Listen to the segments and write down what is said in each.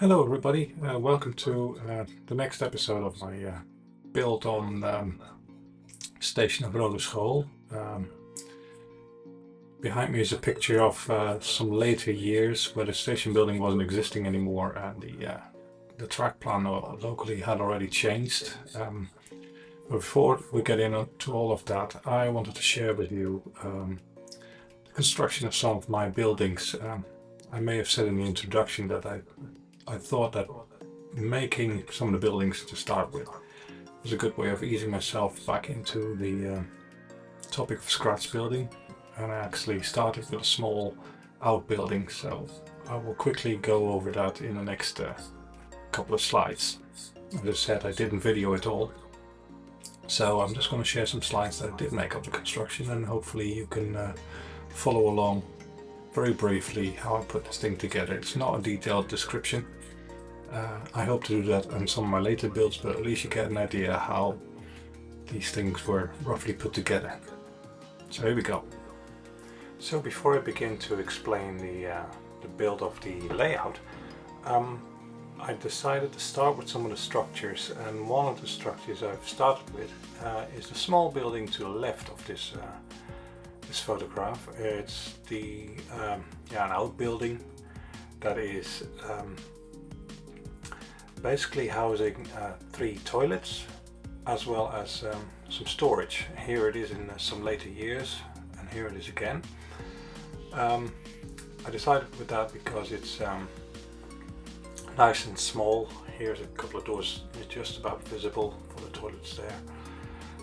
Hello everybody, welcome to the next episode of my build on station of Roodeschool. Behind me is a picture of some later years where the station building wasn't existing anymore and the track plan locally had already changed. Before we get into all of that, I wanted to share with you the construction of some of my buildings. I may have said in the introduction that I thought that making some of the buildings to start with was a good way of easing myself back into the topic of scratch building, and I actually started with a small outbuilding, so I will quickly go over that in the next couple of slides. As I said, I didn't video it all, so I'm just going to share some slides that I did make of the construction, and hopefully you can follow along very briefly how I put this thing together. It's not a detailed description. I hope to do that on some of my later builds, but at least you get an idea how these things were roughly put together. So here we go. So before I begin to explain the build of the layout, I decided to start with some of the structures, and one of the structures I've started with is the small building to the left of this photograph. It's an outbuilding that is basically housing 3 toilets as well as some storage. Here it is in some later years, and here it is again. I decided with that because it's nice and small. Here's a couple of doors just about visible for the toilets there.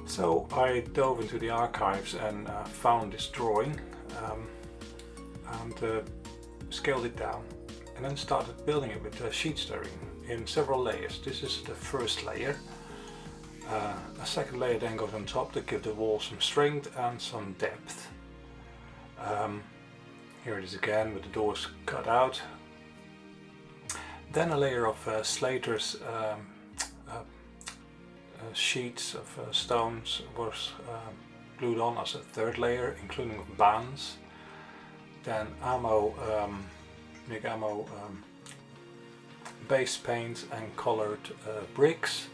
So I dove into the archives and found this drawing and scaled it down, and then started building it with sheet styrene in several layers. This is the first layer. A second layer then goes on top to give the wall some strength and some depth. Here it is again with the doors cut out. Then a layer of Slaters sheets of stones was glued on as a third layer, including bands. Then MIG ammo base paint and colored bricks,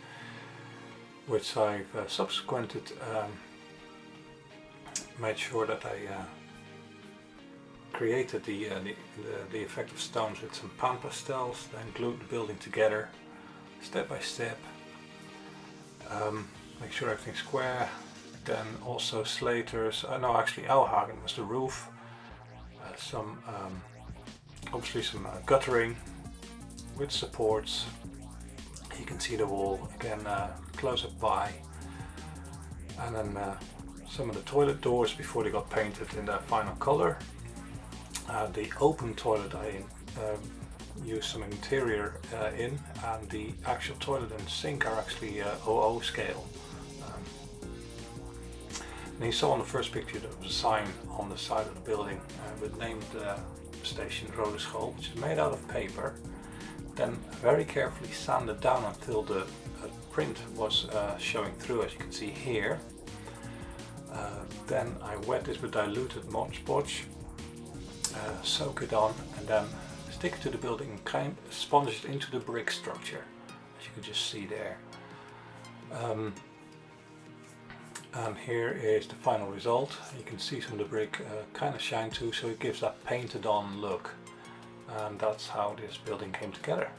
which I've subsequently made sure that I created the effect of stones with some Pan Pastels, then glued the building together step by step. Make sure everything's square. Then also Slaters, actually Elhagen was the roof. Obviously some guttering with supports. You can see the wall again close up by, and then some of the toilet doors before they got painted in their final color. The open toilet I used some interior in, and the actual toilet and sink are actually 00 scale. And you saw on the first picture there was a sign on the side of the building with named station Roodeschool, which is made out of paper, then very carefully sanded down until the print was showing through, as you can see here. Then I wet this with diluted Mod Podge, soak it on, and then stick it to the building and kind of sponge it into the brick structure, as you can just see there. And here is the final result. You can see some of the brick kind of shine too, so it gives that painted on look. And that's how this building came together.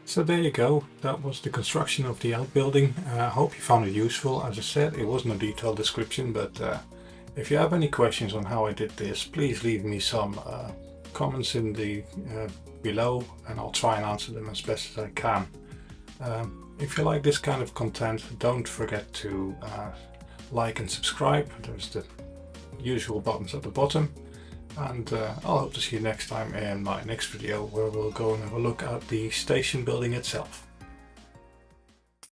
So there you go, that was the construction of the outbuilding. I hope you found it useful. As I said, it wasn't a detailed description, but if you have any questions on how I did this, please leave me some comments in the below, and I'll try and answer them as best as I can. If you like this kind of content, don't forget to like and subscribe. There's the usual buttons at the bottom. And I'll hope to see you next time in my next video, where we'll go and have a look at the station building itself.